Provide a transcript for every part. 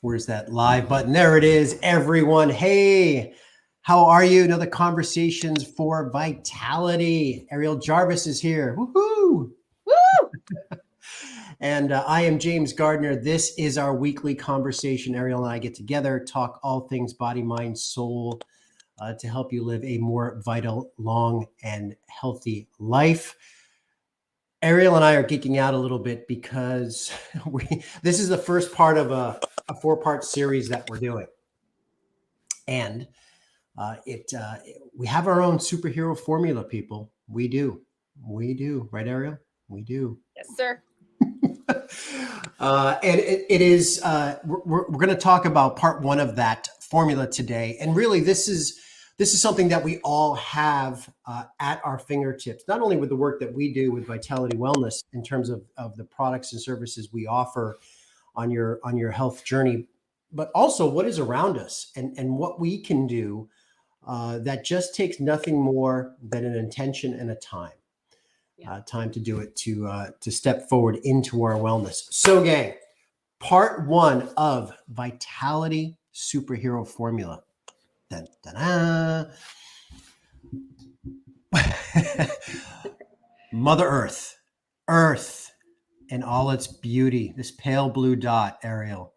Where's that live button? There it is, everyone. Hey, how are you? Another Conversations for Vitality. Ariel Jarvis is here. Woohoo! Woo! And I am James Gardner. This is our weekly conversation. Ariel and I get together, talk all things body, mind, soul, to help you live a more vital, long, and healthy life. Ariel and I are geeking out a little bit because this is the first part of a four-part series that we're doing. And we have our own superhero formula, people. We do. Right, Ariel? We do. Yes, sir. And it is, we're going to talk about part one of that formula today. And really, this is something that we all have at our fingertips, not only with the work that we do with Vitality Wellness in terms of the products and services we offer on your health journey, but also what is around us and what we can do that just takes nothing more than an intention and a time. Time to do it, to step forward into our wellness. So, gang, part one of Vitality Superhero Formula. Dun, dun, dun. Mother Earth in all its beauty, this pale blue dot, Ariel.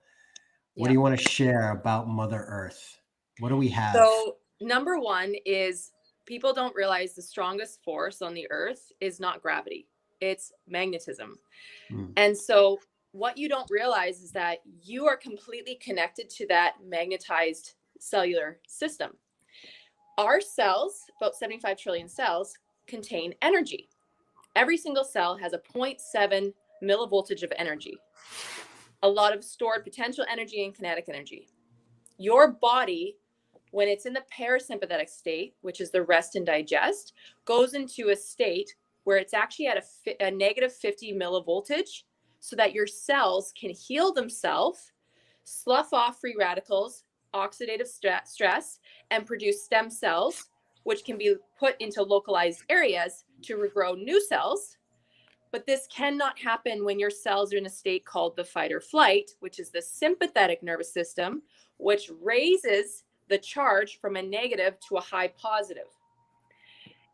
What do you want to share about Mother Earth? What do we have? So, number one is people don't realize the strongest force on the earth is not gravity, it's magnetism. And so what you don't realize is that you are completely connected to that magnetized cellular system. Our cells, about 75 trillion cells, contain energy. Every single cell has a 0.7 millivoltage of energy, a lot of stored potential energy and kinetic energy. Your body, when it's in the parasympathetic state, which is the rest and digest, goes into a state where it's actually at a negative 50 millivoltage so that your cells can heal themselves, slough off free radicals, oxidative stress, and produce stem cells, which can be put into localized areas to regrow new cells. But this cannot happen when your cells are in a state called the fight or flight, which is the sympathetic nervous system, which raises the charge from a negative to a high positive.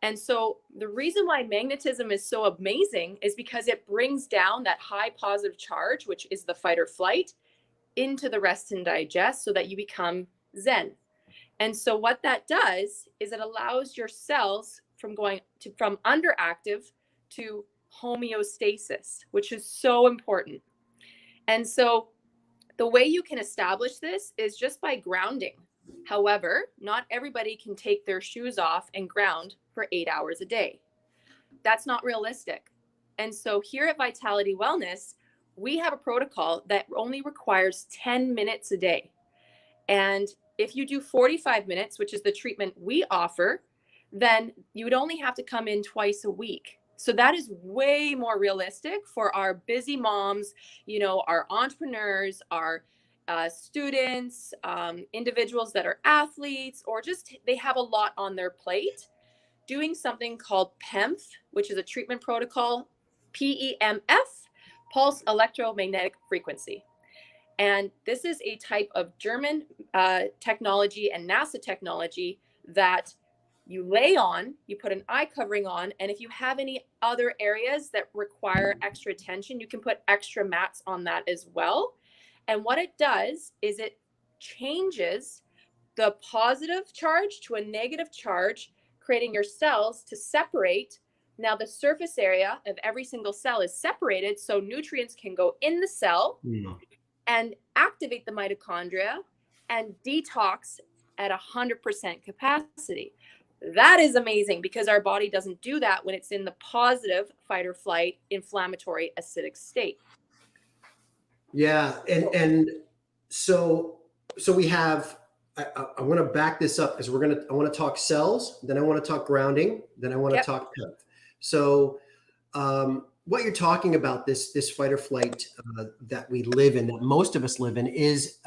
And so the reason why magnetism is so amazing is because it brings down that high positive charge, which is the fight or flight, into the rest and digest so that you become zen. And so what that does is it allows your cells from underactive to homeostasis, which is so important. And so the way you can establish this is just by grounding. However, not everybody can take their shoes off and ground for 8 hours a day. That's not realistic. And so here at Vitality Wellness, we have a protocol that only requires 10 minutes a day. And if you do 45 minutes, which is the treatment we offer, then you would only have to come in twice a week. So that is way more realistic for our busy moms, our entrepreneurs, our students, individuals that are athletes, or just they have a lot on their plate. Doing something called PEMF, which is a treatment protocol, PEMF, pulse electromagnetic frequency. And this is a type of German technology and NASA technology that you lay on, you put an eye covering on, and if you have any other areas that require extra attention, you can put extra mats on that as well. And what it does is it changes the positive charge to a negative charge, creating your cells to separate. Now the surface area of every single cell is separated so nutrients can go in the cell and activate the mitochondria and detox at 100% capacity. That is amazing because our body doesn't do that when it's in the positive fight or flight, inflammatory, acidic state. Yeah. And so we have, I want to back this up because I want to talk cells, then I want to talk grounding, then I want to talk PEMF. So what you're talking about, this fight or flight that we live in, that most of us live in, is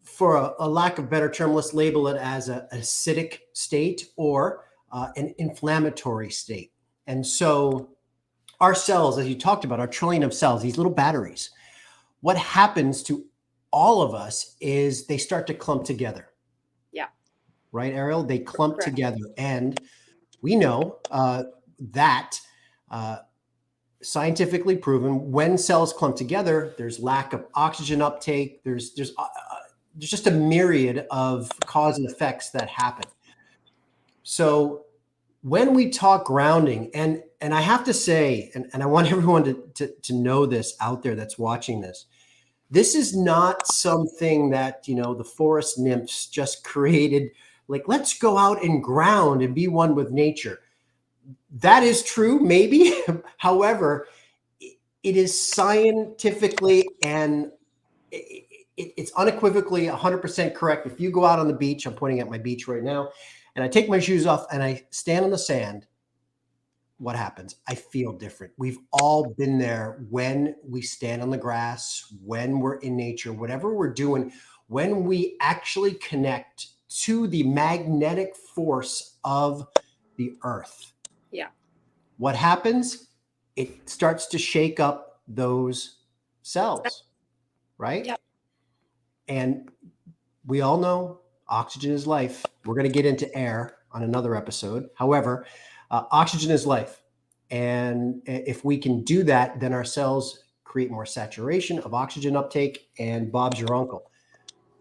for a lack of better term, let's label it as an acidic state or an inflammatory state. And so our cells, as you talked about, our trillion of cells, these little batteries, what happens to all of us is they start to clump together. Yeah. Right, Ariel? They clump Correct. together. And we know that scientifically proven when cells clump together, there's lack of oxygen uptake. There's just a myriad of cause and effects that happen. So when we talk grounding, and I have to say, and I want everyone to know this out there that's watching this, this is not something that, the forest nymphs just created, like, let's go out and ground and be one with nature. That is true, maybe. However, it is scientifically and it's unequivocally 100% correct. If you go out on the beach, I'm pointing at my beach right now, and I take my shoes off and I stand on the sand, what happens? I feel different. We've all been there when we stand on the grass, when we're in nature, whatever we're doing, when we actually connect to the magnetic force of the earth. Yeah. What happens? It starts to shake up those cells, right? Yeah. And we all know oxygen is life. We're going to get into air on another episode. However, oxygen is life. And if we can do that, then our cells create more saturation of oxygen uptake, and Bob's your uncle.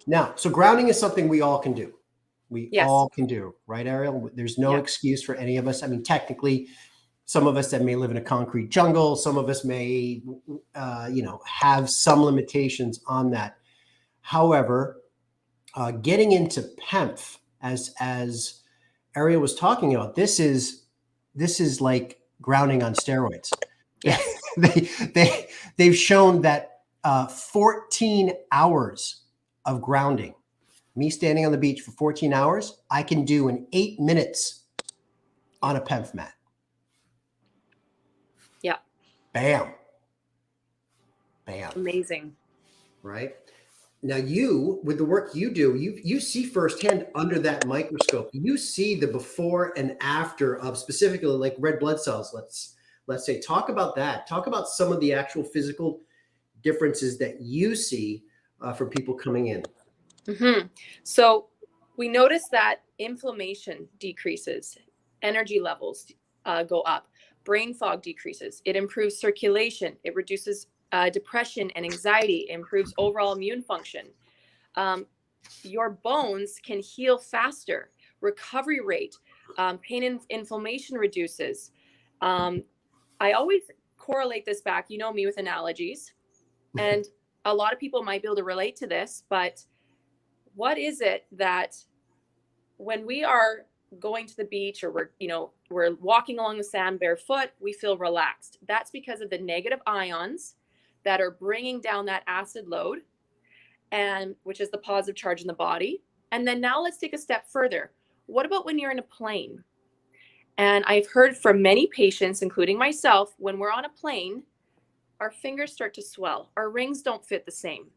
Now, so grounding is something we all can do. We all can do, right, Ariel? There's no excuse for any of us. I mean, technically, some of us that may live in a concrete jungle, some of us may, have some limitations on that. However, getting into PEMF, as Ariel was talking about, this is like grounding on steroids. Yes. They've shown that 14 hours of grounding, me standing on the beach for 14 hours, I can do in 8 minutes on a PEMF mat. Yeah. Bam. Amazing. Right? Now you, with the work you do, you see firsthand under that microscope, you see the before and after of specifically like red blood cells. Let's say, talk about that. Talk about some of the actual physical differences that you see for people coming in. Mm-hmm. So we notice that inflammation decreases, energy levels go up, brain fog decreases, it improves circulation, it reduces depression and anxiety, improves overall immune function. Your bones can heal faster, recovery rate, pain and inflammation reduces. I always correlate this back, you know me, with analogies. And a lot of people might be able to relate to this, but what is it that when we are going to the beach or we're walking along the sand barefoot, we feel relaxed? That's because of the negative ions that are bringing down that acid load, and which is the positive charge in the body. And then now let's take a step further. What about when you're in a plane? And I've heard from many patients, including myself, when we're on a plane, our fingers start to swell. Our rings don't fit the same.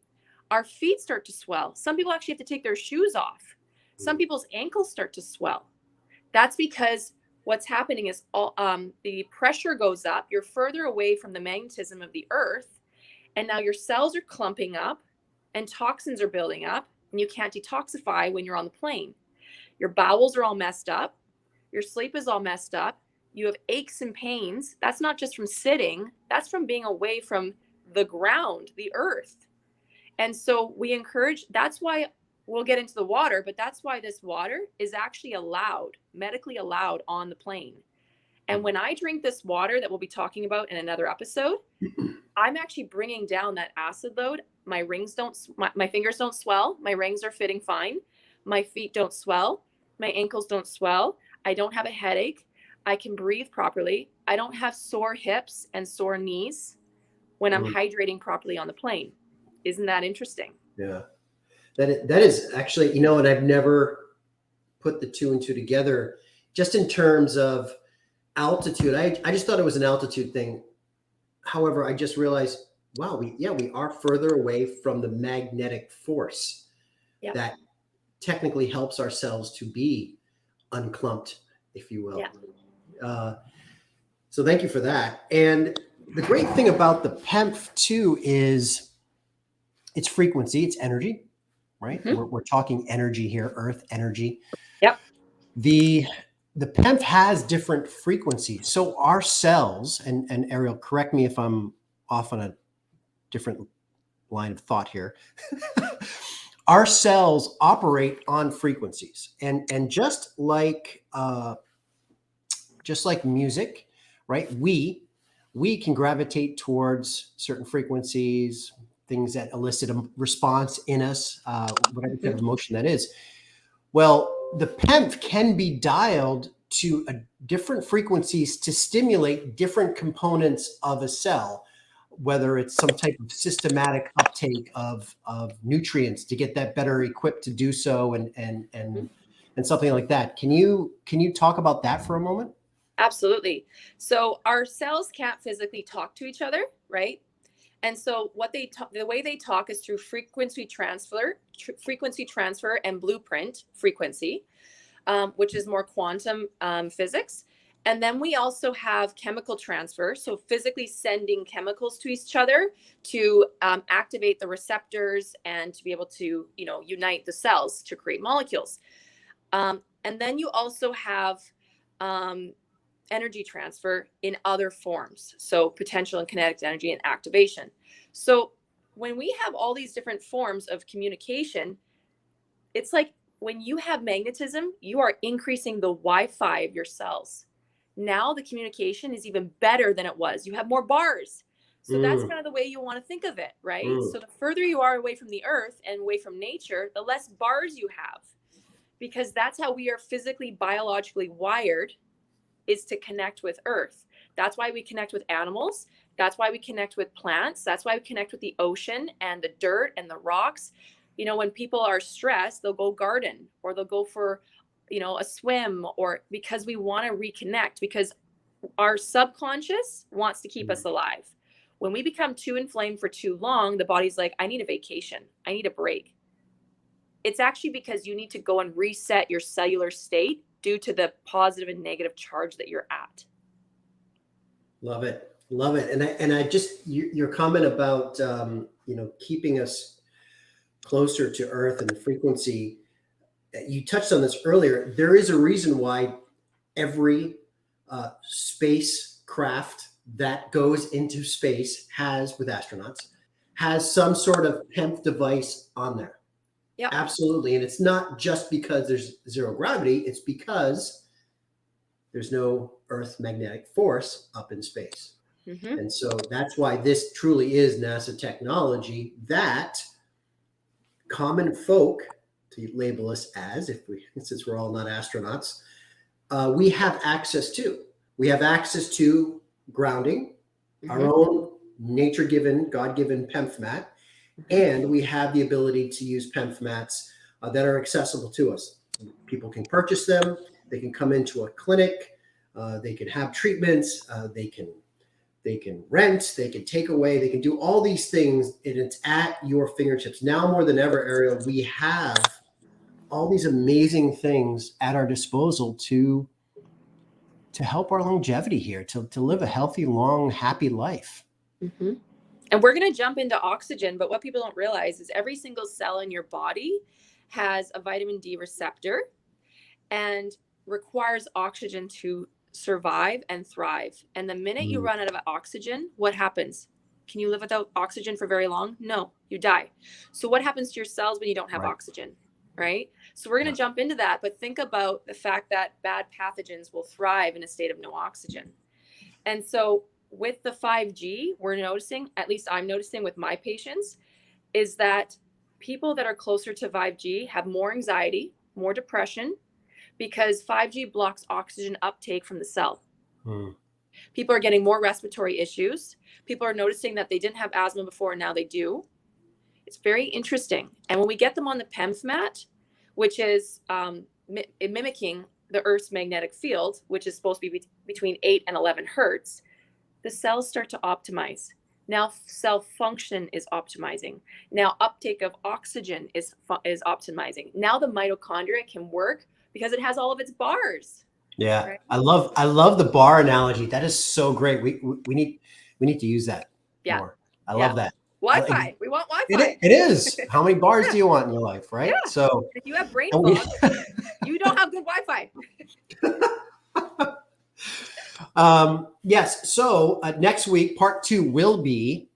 Our feet start to swell. Some people actually have to take their shoes off. Some people's ankles start to swell. That's because what's happening is the pressure goes up. You're further away from the magnetism of the earth. And now your cells are clumping up and toxins are building up, and you can't detoxify when you're on the plane. Your bowels are all messed up. Your sleep is all messed up. You have aches and pains. That's not just from sitting. That's from being away from the ground, the earth. And so we encourage, that's why we'll get into the water, but that's why this water is actually allowed, medically allowed on the plane. And when I drink this water that we'll be talking about in another episode, I'm actually bringing down that acid load. My fingers don't swell. My rings are fitting fine. My feet don't swell. My ankles don't swell. I don't have a headache. I can breathe properly. I don't have sore hips and sore knees when I'm hydrating properly on the plane. Isn't that interesting? Yeah, that is actually, and I've never put the two and two together just in terms of altitude. I just thought it was an altitude thing. However, I just realized, wow, we are further away from the magnetic force that technically helps our cells to be unclumped, if you will. Yeah. So thank you for that. And the great thing about the PEMF too is it's frequency, it's energy, right? Mhm. We're talking energy here, earth energy. Yep. The PEMF has different frequencies. So our cells, and Ariel, correct me if I'm off on a different line of thought here. Our cells operate on frequencies, and just like music, right? We can gravitate towards certain frequencies, things that elicit a response in us, whatever type of emotion that is. Well, the PEMF can be dialed to different frequencies to stimulate different components of a cell, whether it's some type of systematic uptake of nutrients to get that better equipped to do so, and something like that. Can you talk about that for a moment? Absolutely. So our cells can't physically talk to each other, right? And so the way they talk is through frequency transfer and blueprint frequency, which is more quantum physics. And then we also have chemical transfer, so physically sending chemicals to each other to activate the receptors and to be able to, unite the cells to create molecules. And then you also have energy transfer in other forms, so potential and kinetic energy and activation. So when we have all these different forms of communication, it's like when you have magnetism, you are increasing the Wi-Fi of your cells. Now the communication is even better than it was. You have more bars. So that's kind of the way you want to think of it, right? So the further you are away from the earth and away from nature, the less bars you have, because that's how we are physically, biologically wired, is to connect with earth. That's why we connect with animals. That's why we connect with plants. That's why we connect with the ocean and the dirt and the rocks. When people are stressed, they'll go garden, or they'll go for, a swim, or because we want to reconnect, because our subconscious wants to keep us alive. When we become too inflamed for too long, the body's like, I need a vacation. I need a break. It's actually because you need to go and reset your cellular state due to the positive and negative charge that you're at. Love it. Love it. And I just, your comment about, keeping us closer to earth and the frequency, you touched on this earlier. There is a reason why every spacecraft that goes into space with astronauts, has some sort of PEMF device on there. Yeah, absolutely. And it's not just because there's zero gravity, it's because there's no earth magnetic force up in space. Mm-hmm. And so that's why this truly is NASA technology that common folk, to label us as, since we're all not astronauts, we have access to. We have access to grounding, our own nature-given, God-given PEMF mat, and we have the ability to use PEMF mats that are accessible to us. People can purchase them. They can come into a clinic. They can have treatments. They can rent. They can take away. They can do all these things, and it's at your fingertips. Now more than ever, Ariel, we have all these amazing things at our disposal to help our longevity here, to live a healthy, long, happy life. Mm-hmm. And we're going to jump into oxygen, but what people don't realize is every single cell in your body has a vitamin D receptor and requires oxygen to survive and thrive. And the minute you run out of oxygen, what happens? Can you live without oxygen for very long? No, you die. So what happens to your cells when you don't have oxygen, right? So we're going to jump into that, but think about the fact that bad pathogens will thrive in a state of no oxygen. And so with the 5G, we're noticing, at least I'm noticing with my patients, is that people that are closer to 5G have more anxiety, more depression, because 5G blocks oxygen uptake from the cell. People are getting more respiratory issues. People are noticing that they didn't have asthma before, and now they do. It's very interesting. And when we get them on the PEMF mat, which is mimicking the Earth's magnetic field, which is supposed to be between 8 and 11 hertz, the cells start to optimize. Now cell function is optimizing. Now uptake of oxygen is optimizing. Now the mitochondria can work because it has all of its bars. Yeah, right? I love the bar analogy. That is so great. We need to use that more. I love that. Wi-Fi. We want Wi-Fi. It is. How many bars Yeah. do you want in your life, right? Yeah. So If you have brain and we- fog, you don't have good Wi-Fi. yes. So next week, part 2 will be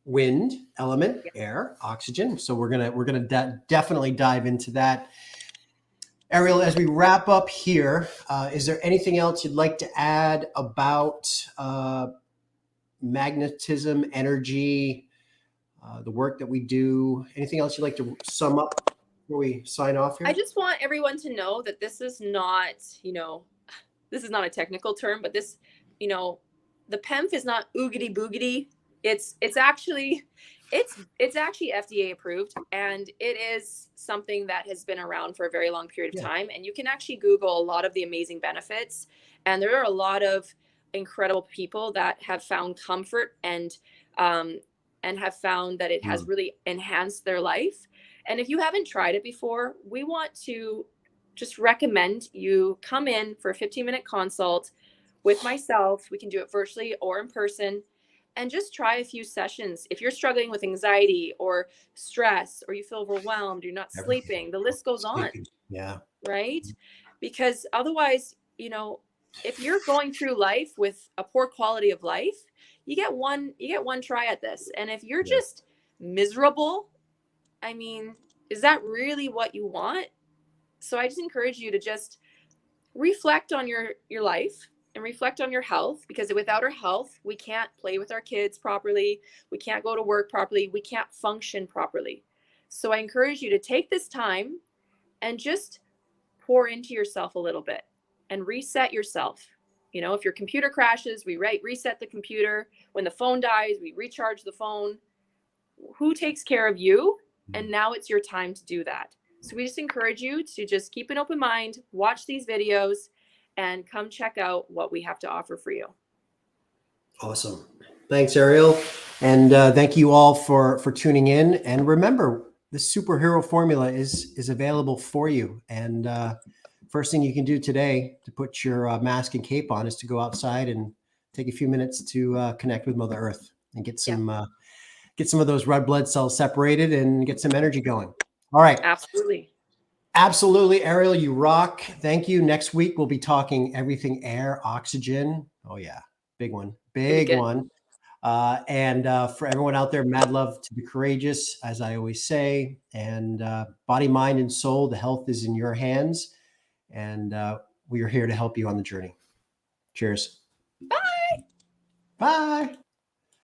wind, element, Yeah. air, oxygen. So we're gonna definitely dive into that. Ariel, as we wrap up here, is there anything else you'd like to add about magnetism, energy, the work that we do? Anything else you'd like to sum up before we sign off I here? just want everyone to know that this is not, this is not a technical term, but this, the PEMF is not oogity boogity. It's actually FDA approved, and it is something that has been around for a very long period of time. And you can actually Google a lot of the amazing benefits, and there are a lot of incredible people that have found comfort and have found that it has really enhanced their life. And if you haven't tried it before, we want to just recommend you come in for a 15-minute consult with myself. We can do it virtually or in person, and just try a few sessions. If you're struggling with anxiety or stress, or you feel overwhelmed, you're not sleeping, the list goes on. Yeah. Right? Because otherwise, if you're going through life with a poor quality of life, you get one try at this. And if you're just miserable, I mean, is that really what you want? So I just encourage you to just reflect on your life and reflect on your health, because without our health, we can't play with our kids properly. We can't go to work properly. We can't function properly. So I encourage you to take this time and just pour into yourself a little bit and reset yourself. If your computer crashes, we reset the computer. When the phone dies, we recharge the phone. Who takes care of you? And now it's your time to do that. So we just encourage you to just keep an open mind, watch these videos, and come check out what we have to offer for you. Awesome. Thanks, Ariel. And thank you all for tuning in. And remember, the superhero formula is available for you. And first thing you can do today to put your mask and cape on is to go outside and take a few minutes to connect with Mother Earth and get some of those red blood cells separated and get some energy going. All right. Absolutely. Absolutely, Ariel, you rock. Thank you. Next week, we'll be talking everything air, oxygen. Oh, yeah. Big one. Big one. And for everyone out there, mad love to be courageous, as I always say. And body, mind, and soul, the health is in your hands. And we are here to help you on the journey. Cheers. Bye. Bye.